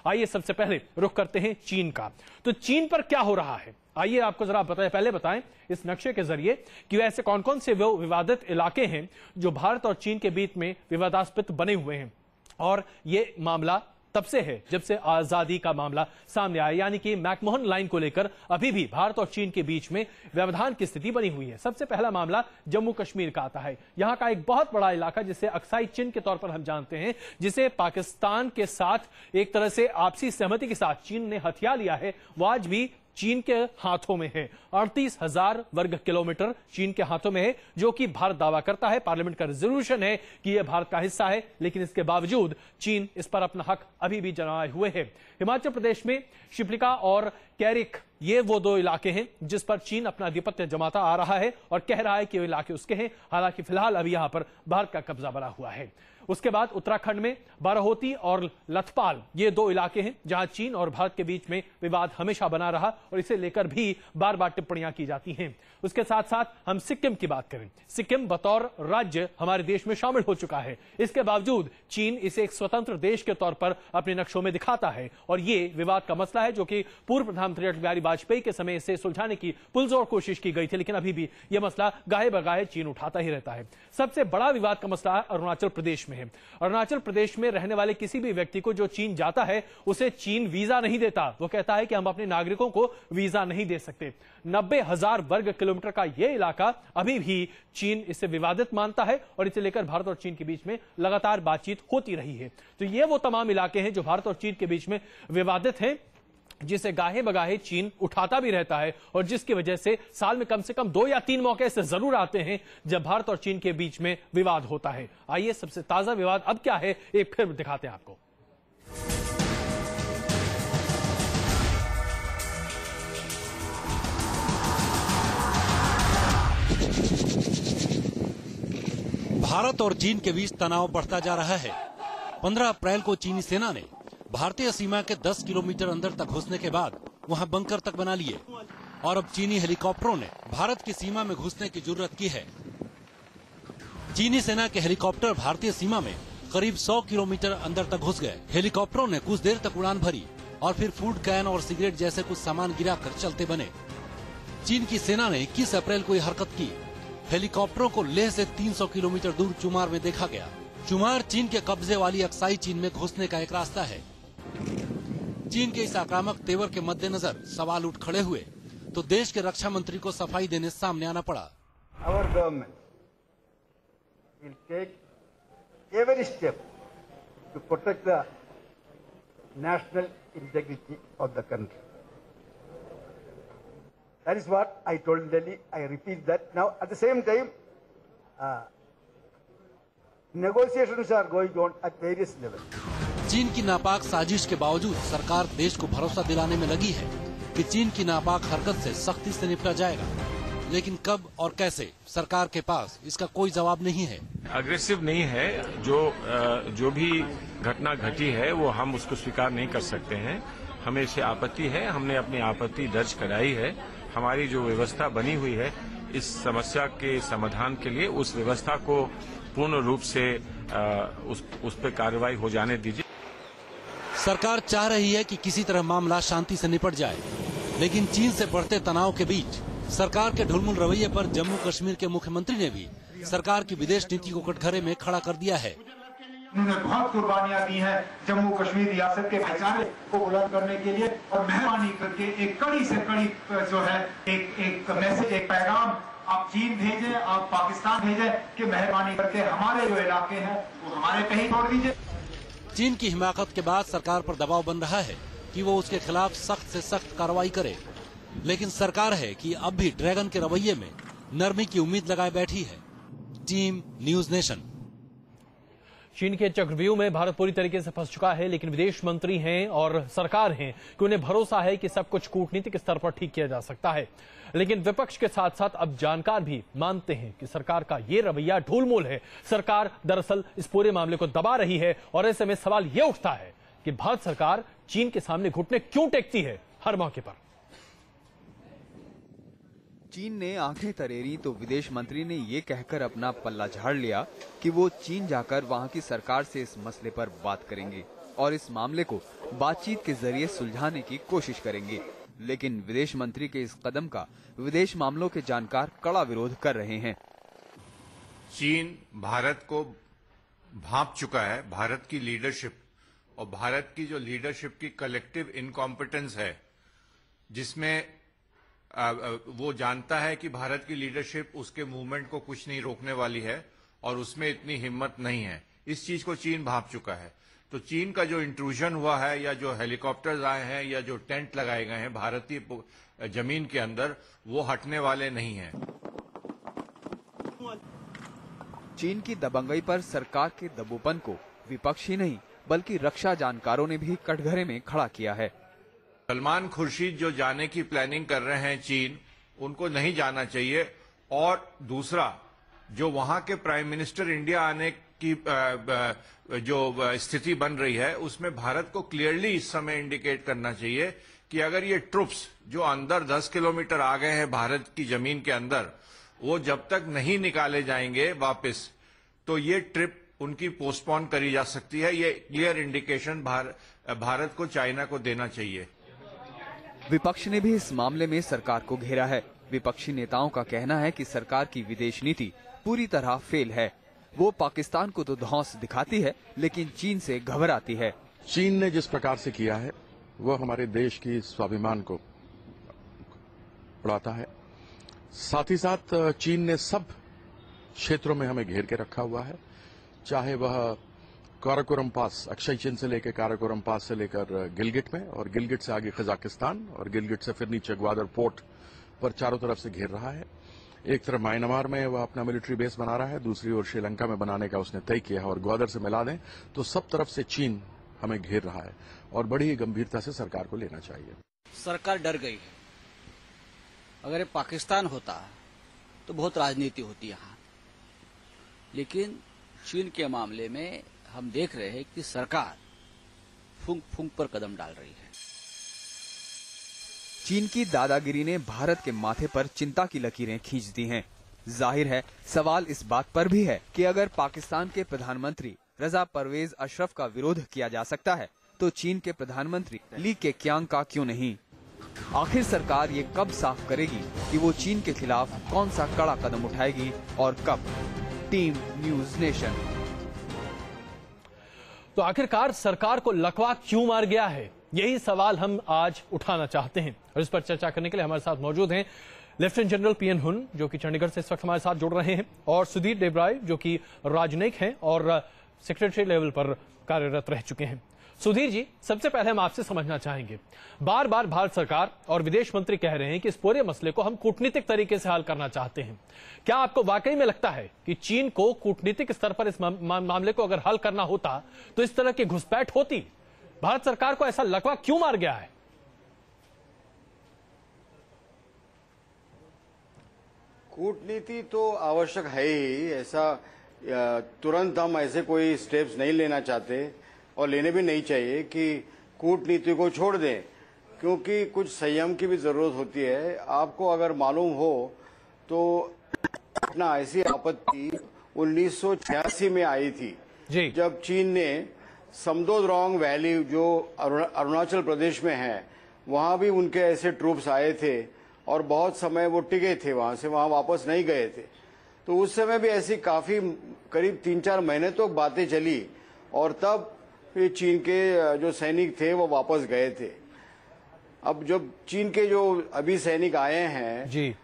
आइए सबसे पहले रुख करते हैं चीन का। तो चीन पर क्या हो रहा है, आइए आपको जरा पहले बताएं इस नक्शे के जरिए कि ऐसे कौन कौन से वो विवादित इलाके हैं जो भारत और चीन के बीच में विवादास्पद बने हुए हैं। और ये मामला तब से है जब से आजादी का मामला सामने आया, यानी कि मैकमोहन लाइन को लेकर अभी भी भारत और चीन के बीच में व्यवधान की स्थिति बनी हुई है। सबसे पहला मामला जम्मू कश्मीर का आता है। यहां का एक बहुत बड़ा इलाका जिसे अक्साई चिन के तौर पर हम जानते हैं, जिसे पाकिस्तान के साथ एक तरह से आपसी सहमति के साथ चीन ने हथिया लिया है, वो आज भी चीन के हाथों में है। 38,000 वर्ग किलोमीटर चीन के हाथों में है, जो कि भारत दावा करता है, पार्लियामेंट का रेजोल्यूशन है कि यह भारत का हिस्सा है, लेकिन इसके बावजूद चीन इस पर अपना हक अभी भी जमाए हुए है। हिमाचल प्रदेश में शिप्लिका और कैरिक, ये वो दो इलाके हैं जिस पर चीन अपना आधिपत्य जमाता आ रहा है और कह रहा है कि ये इलाके उसके हैं। हालांकि फिलहाल अभी यहां पर भारत का कब्जा बना हुआ है। उसके बाद उत्तराखंड में बाराहोती और लथपाल, ये दो इलाके हैं जहां चीन और भारत के बीच में विवाद हमेशा बना रहा और इसे लेकर भी बार बार टिप्पणियां की जाती हैं। उसके साथ साथ हम सिक्किम की बात करें, सिक्किम बतौर राज्य हमारे देश में शामिल हो चुका है, इसके बावजूद चीन इसे एक स्वतंत्र देश के तौर पर अपने नक्शों में दिखाता है। और ये विवाद का मसला है जो कि पूर्व प्रधानमंत्री अटल बिहारी वाजपेयी के समय इसे सुलझाने की पुरजोर कोशिश की गई थी, लेकिन अभी भी यह मसला गाहे बगाहे चीन उठाता ही रहता है। सबसे बड़ा विवाद का मसला अरुणाचल प्रदेश में है। अरुणाचल प्रदेश में रहने वाले किसी भी व्यक्ति को जो चीन जाता है उसे चीन वीजा नहीं देता। वो कहता है कि हम अपने नागरिकों को वीजा नहीं दे सकते। 90,000 वर्ग किलोमीटर का यह इलाका अभी भी चीन इसे विवादित मानता है और इसे लेकर भारत और चीन के बीच में लगातार बातचीत होती रही है। तो ये वो तमाम इलाके हैं जो भारत और चीन के बीच में विवादित हैं, जिसे गाहे बगाहे चीन उठाता भी रहता है और जिसकी वजह से साल में कम से कम 2 या 3 मौके ऐसे जरूर आते हैं जब भारत और चीन के बीच में विवाद होता है। आइए सबसे ताजा विवाद अब क्या है एक फिर दिखाते हैं आपको। भारत और चीन के बीच तनाव बढ़ता जा रहा है। 15 अप्रैल को चीनी सेना ने भारतीय सीमा के 10 किलोमीटर अंदर तक घुसने के बाद वहां बंकर तक बना लिए और अब चीनी हेलीकॉप्टरों ने भारत की सीमा में घुसने की जुर्रत की है। चीनी सेना के हेलीकॉप्टर भारतीय सीमा में करीब 100 किलोमीटर अंदर तक घुस गए। हेलीकॉप्टरों ने कुछ देर तक उड़ान भरी और फिर फूड कैन और सिगरेट जैसे कुछ सामान गिराकर चलते बने। चीन की सेना ने 21 अप्रैल को यह हरकत की। हेलीकॉप्टरों को लेह से 300 किलोमीटर दूर चुमार में देखा गया। चुमार चीन के कब्जे वाली अक्साई चीन में घुसने का एक रास्ता है। चीन के इस आक्रामक तेवर के मद्देनजर सवाल उठ खड़े हुए तो देश के रक्षा मंत्री को सफाई देने सामने आना पड़ा। Our government will take every step to protect the national integrity of the country. That is what I told Delhi. I repeat that now. At the same time, negotiations are going on at various levels. चीन की नापाक साजिश के बावजूद सरकार देश को भरोसा दिलाने में लगी है कि चीन की नापाक हरकत से सख्ती से निपटा जाएगा, लेकिन कब और कैसे सरकार के पास इसका कोई जवाब नहीं है। अग्रेसिव नहीं है, जो भी घटना घटी है वो हम उसको स्वीकार नहीं कर सकते हैं। हमें इससे आपत्ति है, हमने अपनी आपत्ति दर्ज कराई है। हमारी जो व्यवस्था बनी हुई है इस समस्या के समाधान के लिए, उस व्यवस्था को पूर्ण रूप से उस पर कार्रवाई हो जाने दीजिए। सरकार चाह रही है कि किसी तरह मामला शांति से निपट जाए, लेकिन चीन से बढ़ते तनाव के बीच सरकार के ढुलमुल रवैये पर जम्मू कश्मीर के मुख्यमंत्री ने भी सरकार की विदेश नीति को कटघरे में खड़ा कर दिया है। उन्होंने बहुत कुर्बानियां दी हैं जम्मू कश्मीर रियासत के भाईचारे को बुलंद करने के लिए, और मेहरबानी करके एक कड़ी से कड़ी जो है एक मैसेज, एक पैगाम आप चीन भेजें, आप पाकिस्तान भेजें कि मेहरबानी करके हमारे जो इलाके हैं वो हमारे पे ही छोड़ दीजिए। चीन की हिमाकत के बाद सरकार पर दबाव बन रहा है कि वो उसके खिलाफ सख्त से सख्त कार्रवाई करे, लेकिन सरकार है कि अब भी ड्रैगन के रवैये में नरमी की उम्मीद लगाए बैठी है। Team news nation. चीन के चक्रव्यूह में भारत पूरी तरीके से फंस चुका है, लेकिन विदेश मंत्री हैं और सरकार हैं कि उन्हें भरोसा है कि सब कुछ कूटनीतिक स्तर पर ठीक किया जा सकता है। लेकिन विपक्ष के साथ साथ अब जानकार भी मानते हैं कि सरकार का ये रवैया ढूलमूल है। सरकार दरअसल इस पूरे मामले को दबा रही है और ऐसे में सवाल यह उठता है कि भारत सरकार चीन के सामने घुटने क्यों टेकती है हर मौके पर। चीन ने आंखें तरेरी तो विदेश मंत्री ने ये कहकर अपना पल्ला झाड़ लिया कि वो चीन जाकर वहां की सरकार से इस मसले पर बात करेंगे। और इस मामले को बातचीत के जरिए सुलझाने की कोशिश करेंगे। लेकिन विदेश मंत्री के इस कदम का विदेश मामलों के जानकार कड़ा विरोध कर रहे हैं। चीन भारत को भांप चुका है, भारत की लीडरशिप और भारत की जो लीडरशिप की कलेक्टिव इनकॉम्पिटेंस है, जिसमें वो जानता है कि भारत की लीडरशिप उसके मूवमेंट को कुछ नहीं रोकने वाली है और उसमें इतनी हिम्मत नहीं है। इस चीज को चीन भांप चुका है। तो चीन का जो इंट्रूजन हुआ है या जो हेलीकॉप्टर्स आए हैं या जो टेंट लगाए गए हैं भारतीय जमीन के अंदर, वो हटने वाले नहीं हैं। चीन की दबंगई पर सरकार के दबोपन को विपक्ष ही नहीं बल्कि रक्षा जानकारों ने भी कटघरे में खड़ा किया है। सलमान खुर्शीद जो जाने की प्लानिंग कर रहे हैं चीन, उनको नहीं जाना चाहिए। और दूसरा, जो वहां के प्राइम मिनिस्टर इंडिया आने की जो स्थिति बन रही है, उसमें भारत को क्लियरली इस समय इंडिकेट करना चाहिए कि अगर ये ट्रुप्स जो अंदर 10 किलोमीटर आ गए हैं भारत की जमीन के अंदर, वो जब तक नहीं निकाले जाएंगे वापस, तो ये ट्रिप उनकी पोस्टपोन करी जा सकती है। ये क्लियर इंडिकेशन भारत को चाइना को देना चाहिए। विपक्ष ने भी इस मामले में सरकार को घेरा है। विपक्षी नेताओं का कहना है कि सरकार की विदेश नीति पूरी तरह फेल है। वो पाकिस्तान को तो धौंस दिखाती है लेकिन चीन से घबराती है। चीन ने जिस प्रकार से किया है वो हमारे देश की स्वाभिमान को उड़ाता है। साथ ही साथ चीन ने सब क्षेत्रों में हमें घेर के रखा हुआ है, चाहे वह काराकोरम पास, अक्षय चिन से लेकर काराकोरम पास से लेकर गिलगिट में, और गिलगिट से आगे कजाकिस्तान, और गिलगिट से फिर नीचे ग्वादर पोर्ट पर चारों तरफ से घेर रहा है। एक तरफ म्यांमार में वह अपना मिलिट्री बेस बना रहा है, दूसरी ओर श्रीलंका में बनाने का उसने तय किया है, और ग्वादर से मिला दें तो सब तरफ से चीन हमें घेर रहा है और बड़ी ही गंभीरता से सरकार को लेना चाहिए। सरकार डर गई है। अगर ये पाकिस्तान होता तो बहुत राजनीति होती यहाँ, लेकिन चीन के मामले में हम देख रहे हैं कि सरकार फूंक फूंक पर कदम डाल रही है। चीन की दादागिरी ने भारत के माथे पर चिंता की लकीरें खींच दी हैं। जाहिर है सवाल इस बात पर भी है कि अगर पाकिस्तान के प्रधानमंत्री रजा परवेज अशरफ का विरोध किया जा सकता है तो चीन के प्रधानमंत्री ली केक्यांग का क्यों नहीं। आखिर सरकार ये कब साफ करेगी कि वो चीन के खिलाफ कौन सा कड़ा कदम उठाएगी और कब। Team news nation. तो आखिरकार सरकार को लकवा क्यों मार गया है, यही सवाल हम आज उठाना चाहते हैं और इस पर चर्चा करने के लिए हमारे साथ मौजूद हैं लेफ्टिनेंट जनरल पीएन हुन, जो कि चंडीगढ़ से इस वक्त हमारे साथ जुड़ रहे हैं, और सुधीर देबराय, जो कि राजनयिक हैं और सेक्रेटरी लेवल पर कार्यरत रह चुके हैं। सुधीर जी, सबसे पहले हम आपसे समझना चाहेंगे, बार बार भारत सरकार और विदेश मंत्री कह रहे हैं कि इस पूरे मसले को हम कूटनीतिक तरीके से हल करना चाहते हैं। क्या आपको वाकई में लगता है कि चीन को कूटनीतिक स्तर पर इस मामले को अगर हल करना होता तो इस तरह की घुसपैठ होती? भारत सरकार को ऐसा लकवा क्यों मार गया है? कूटनीति तो आवश्यक है ही। ऐसा तुरंत हम ऐसे कोई स्टेप्स नहीं लेना चाहते और लेने भी नहीं चाहिए कि कूटनीति को छोड़ दें, क्योंकि कुछ संयम की भी जरूरत होती है। आपको अगर मालूम हो तो अपना ऐसी आपत्ति 1986 में आई थी जी। जब चीन ने समदोद्रोंग वैली जो अरुणाचल प्रदेश में है, वहां भी उनके ऐसे ट्रूप्स आए थे और बहुत समय वो टिके थे वहां से, वहां वापस नहीं गए थे। तो उस समय भी ऐसी काफी करीब 3-4 महीने तो बातें चली और तब फिर चीन के जो सैनिक थे वो वापस गए थे। अब जब चीन के जो अभी सैनिक आए हैं जी,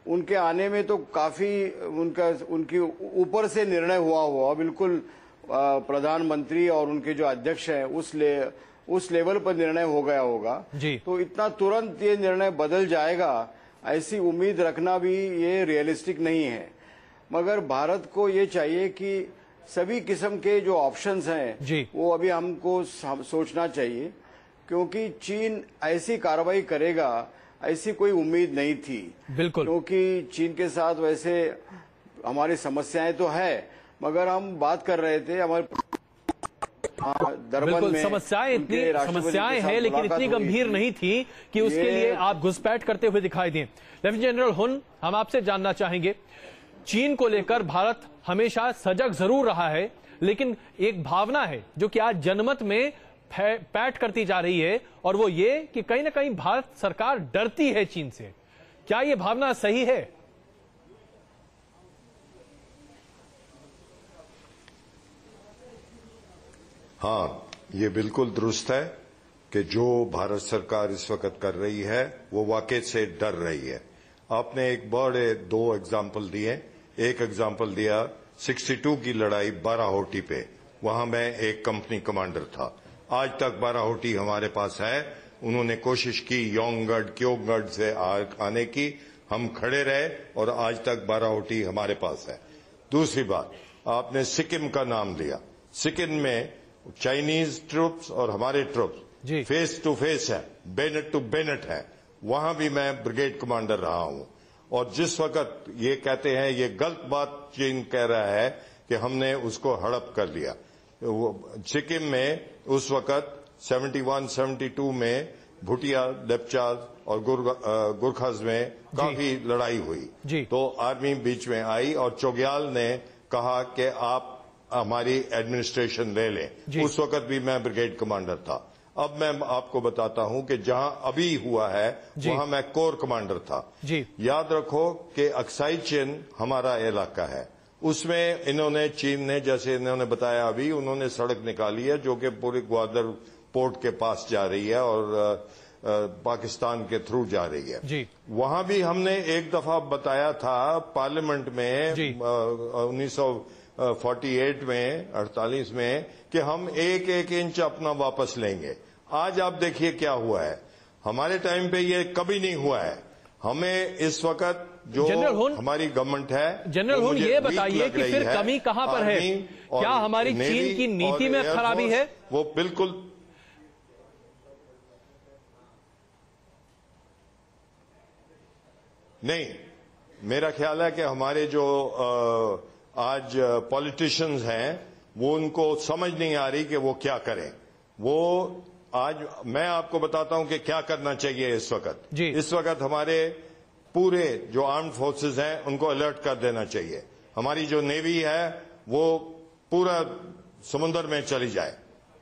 उनके आने में तो काफी उनकी ऊपर से निर्णय हुआ बिल्कुल प्रधानमंत्री और उनके जो अध्यक्ष हैं उस लेवल पर निर्णय हो गया होगा जी। तो इतना तुरंत ये निर्णय बदल जाएगा ऐसी उम्मीद रखना भी ये रियलिस्टिक नहीं है। मगर भारत को ये चाहिए कि सभी किस्म के जो ऑप्शंस हैं वो अभी हमको सोचना चाहिए, क्योंकि चीन ऐसी कार्रवाई करेगा ऐसी कोई उम्मीद नहीं थी। बिल्कुल, क्योंकि चीन के साथ वैसे हमारी समस्याएं तो है, मगर हम बात कर रहे थे हमारे दरबार में समस्याएं हैं लेकिन इतनी गंभीर नहीं थी कि उसके लिए आप घुसपैठ करते हुए दिखाई दें। लेफ्टिनेंट जनरल हुन, हम आपसे जानना चाहेंगे, चीन को लेकर भारत हमेशा सजग जरूर रहा है, लेकिन एक भावना है जो कि आज जनमत में पैठ करती जा रही है, और वो ये कि कहीं ना कहीं भारत सरकार डरती है चीन से। क्या ये भावना सही है? हाँ, ये बिल्कुल दुरुस्त है कि जो भारत सरकार इस वक्त कर रही है वो वाकई से डर रही है। आपने एक बड़े 2 एग्जाम्पल दिए। एक एग्जाम्पल दिया 62 की लड़ाई बाराहोटी पे, वहां मैं एक कंपनी कमांडर था। आज तक बाराहोटी हमारे पास है। उन्होंने कोशिश की योंगगढ़ क्योंगढ़ से आने की, हम खड़े रहे और आज तक बाराहोटी हमारे पास है। दूसरी बात, आपने सिक्किम का नाम लिया। सिक्किम में चाइनीज ट्रूप्स और हमारे ट्रूप्स फेस टू फेस है, बेनेट टू बेनेट है। वहां भी मैं ब्रिगेड कमांडर रहा हूं। और जिस वक्त ये कहते हैं, ये गलत बात चीन कह रहा है कि हमने उसको हड़प कर लिया। सिक्किम में उस वक्त 71-72 में भूटिया, लेप्चाज और गुरखाज में काफी लड़ाई हुई। तो आर्मी बीच में आई और चौग्याल ने कहा कि आप हमारी एडमिनिस्ट्रेशन ले लें। उस वक्त भी मैं ब्रिगेड कमांडर था। अब मैं आपको बताता हूं कि जहां अभी हुआ है वहां मैं कोर कमांडर था। याद रखो कि अक्साई चीन हमारा इलाका है। उसमें इन्होंने, चीन ने, जैसे इन्होंने बताया अभी, उन्होंने सड़क निकाली है जो कि पूरे ग्वादर पोर्ट के पास जा रही है और पाकिस्तान के थ्रू जा रही है। वहां भी हमने एक दफा बताया था पार्लियामेंट में 1948 में, 48 में, कि हम 1-1 इंच अपना वापस लेंगे। आज आप देखिए क्या हुआ है। हमारे टाइम पे ये कभी नहीं हुआ है। हमें इस वक्त जो हमारी गवर्नमेंट है, जनरल हुन, ये बताइए कि फिर कमी कहां पर है? क्या हमारी चीन की नीति में खराबी है? वो बिल्कुल नहीं। मेरा ख्याल है कि हमारे जो आज पॉलिटिशियंस हैं, वो उनको समझ नहीं आ रही कि वो क्या करें। वो आज मैं आपको बताता हूं कि क्या करना चाहिए इस वक्त। इस वक्त हमारे पूरे जो आर्म्ड फोर्सेस हैं उनको अलर्ट कर देना चाहिए। हमारी जो नेवी है वो पूरा समुद्र में चली जाए।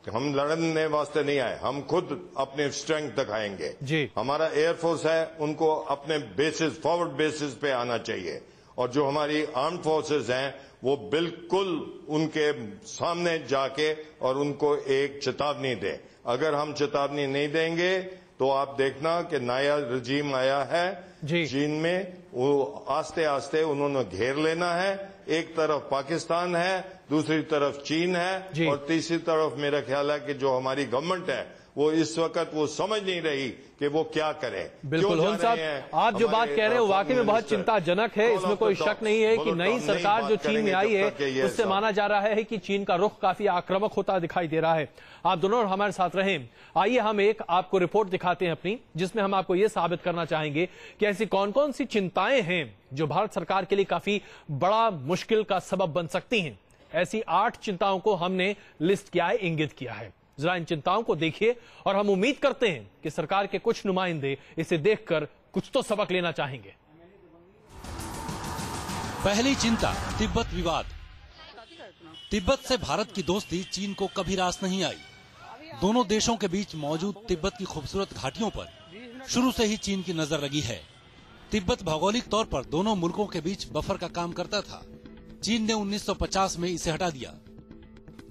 हम लड़ने वास्ते नहीं आए, हम खुद अपने स्ट्रेंथ दिखाएंगे। हमारा एयरफोर्स है, उनको अपने बेसिस, फॉरवर्ड बेसिस पे आना चाहिए। और जो हमारी आर्म्ड फोर्सेस हैं वो बिल्कुल उनके सामने जाके और उनको एक चेतावनी दें। अगर हम चेतावनी नहीं देंगे तो आप देखना कि नया रजीम आया है चीन में, वो आस्ते आस्ते उन्होंने घेर लेना है। एक तरफ पाकिस्तान है, दूसरी तरफ चीन है, और तीसरी तरफ मेरा ख्याल है कि जो हमारी गवर्नमेंट है वो इस वक्त वो समझ नहीं रही कि वो क्या करें। बिल्कुल हुन साहब, आप जो बात कह रहे हैं वो वाकई में बहुत चिंताजनक है। इसमें कोई शक नहीं है कि नई सरकार जो चीन में आई है उससे माना जा रहा है कि चीन का रुख काफी आक्रामक होता दिखाई दे रहा है। आप दोनों हमारे साथ रहें। आइए हम एक आपको रिपोर्ट दिखाते हैं अपनी, जिसमें हम आपको ये साबित करना चाहेंगे कि ऐसी कौन कौन सी चिंताएं हैं जो भारत सरकार के लिए काफी बड़ा मुश्किल का सबब बन सकती हैं। ऐसी 8 चिंताओं को हमने लिस्ट किया है, इंगित किया है। जरा इन चिंताओं को देखिए और हम उम्मीद करते हैं कि सरकार के कुछ नुमाइंदे इसे देखकर कुछ तो सबक लेना चाहेंगे। पहली चिंता, तिब्बत विवाद। तिब्बत से भारत की दोस्ती चीन को कभी रास नहीं आई। दोनों देशों के बीच मौजूद तिब्बत की खूबसूरत घाटियों पर शुरू से ही चीन की नजर लगी है। तिब्बत भौगोलिक तौर पर दोनों मुल्कों के बीच बफर का काम करता था। चीन ने 1950 में इसे हटा दिया।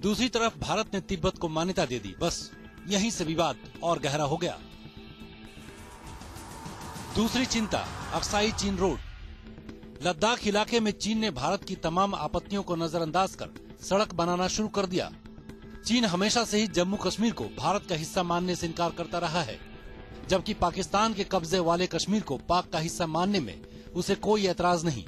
दूसरी तरफ भारत ने तिब्बत को मान्यता दे दी। बस यहीं से विवाद और गहरा हो गया। दूसरी चिंता, अक्साई चीन रोड। लद्दाख इलाके में चीन ने भारत की तमाम आपत्तियों को नजरअंदाज कर सड़क बनाना शुरू कर दिया। चीन हमेशा से ही जम्मू कश्मीर को भारत का हिस्सा मानने से इनकार करता रहा है, जबकि पाकिस्तान के कब्जे वाले कश्मीर को पाक का हिस्सा मानने में उसे कोई एतराज नहीं।